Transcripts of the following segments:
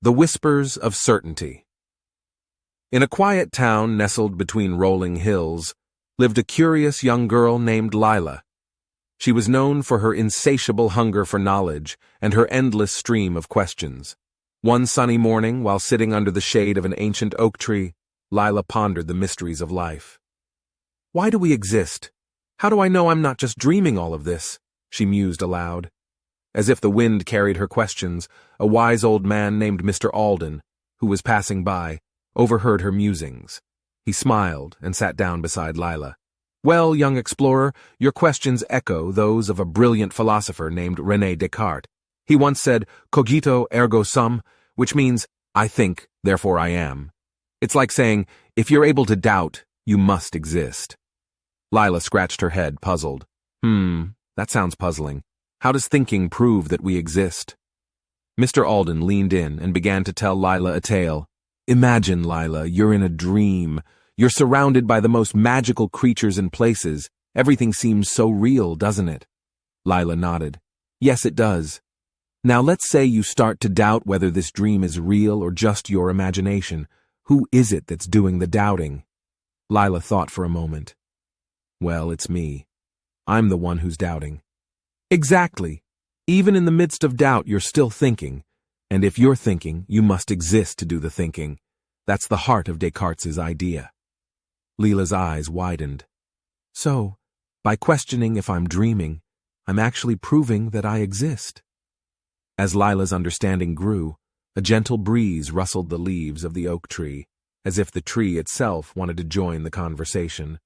The Whispers of Certainty. In a quiet town nestled between rolling hills, lived a curious young girl named Lila. She was known for her insatiable hunger for knowledge and her endless stream of questions. One sunny morning, while sitting under the shade of an ancient oak tree, Lila pondered the mysteries of life. "Why do we exist? How do I know I'm not just dreaming all of this?" she mused aloud. As if the wind carried her questions, a wise old man named Mr. Alden, who was passing by, overheard her musings. He smiled and sat down beside Lila. "Well, young explorer, your questions echo those of a brilliant philosopher named René Descartes. He once said, 'Cogito ergo sum,' which means, 'I think, therefore I am.' It's like saying, if you're able to doubt, you must exist." Lila scratched her head, puzzled. That sounds puzzling. How does thinking prove that we exist? Mr. Alden leaned in and began to tell Lila a tale. "Imagine, Lila, you're in a dream. You're surrounded by the most magical creatures and places. Everything seems so real, doesn't it?" Lila nodded. "Yes, it does. Now let's say you start to doubt whether this dream is real or just your imagination. Who is it that's doing the doubting?" Lila thought for a moment. "Well, it's me. I'm the one who's doubting." "Exactly. Even in the midst of doubt, you're still thinking. And if you're thinking, you must exist to do the thinking. That's the heart of Descartes' idea." Lila's eyes widened. "So, by questioning if I'm dreaming, I'm actually proving that I exist." As Lila's understanding grew, a gentle breeze rustled the leaves of the oak tree, as if the tree itself wanted to join the conversation.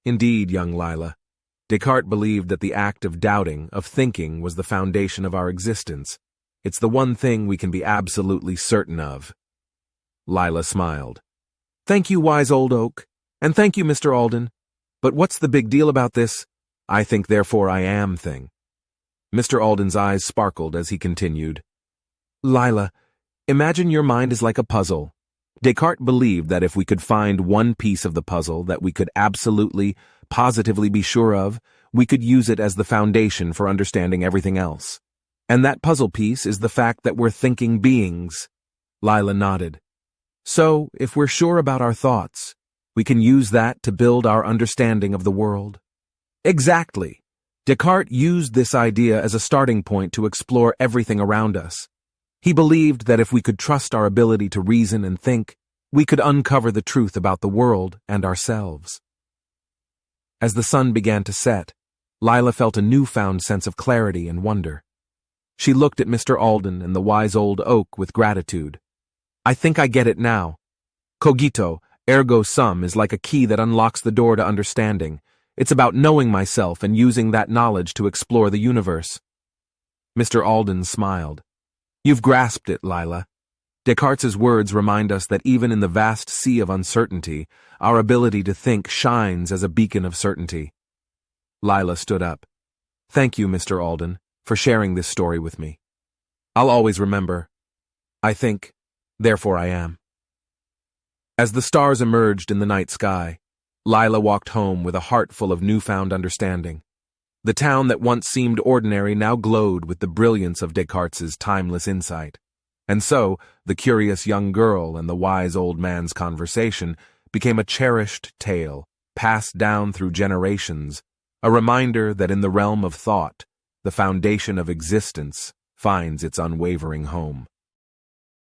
Indeed, young Lila, Descartes believed that the act of doubting, of thinking, was the foundation of our existence. It's the one thing we can be absolutely certain of. Lila smiled. "Thank you, wise old oak, and thank you, Mr. Alden. But what's the big deal about this 'I think, therefore I am' thing?" Mr. Alden's eyes sparkled as he continued. "Lila, imagine your mind is like a puzzle. Descartes believed that if we could find one piece of the puzzle that we could absolutely, positively be sure of, we could use it as the foundation for understanding everything else. And that puzzle piece is the fact that we're thinking beings." Lila nodded. "So, if we're sure about our thoughts, we can use that to build our understanding of the world?" "Exactly. Descartes used this idea as a starting point to explore everything around us. He believed that if we could trust our ability to reason and think, we could uncover the truth about the world and ourselves." As the sun began to set, Lila felt a newfound sense of clarity and wonder. She looked at Mr. Alden and the wise old oak with gratitude. "I think I get it now. Cogito, ergo sum is like a key that unlocks the door to understanding. It's about knowing myself and using that knowledge to explore the universe." Mr. Alden smiled. "You've grasped it, Lila. Descartes' words remind us that even in the vast sea of uncertainty, our ability to think shines as a beacon of certainty." Lila stood up. "Thank you, Mr. Alden, for sharing this story with me. I'll always remember, I think, therefore I am." As the stars emerged in the night sky, Lila walked home with a heart full of newfound understanding. The town that once seemed ordinary now glowed with the brilliance of Descartes' timeless insight. And so, the curious young girl and the wise old man's conversation became a cherished tale, passed down through generations, a reminder that in the realm of thought, the foundation of existence finds its unwavering home.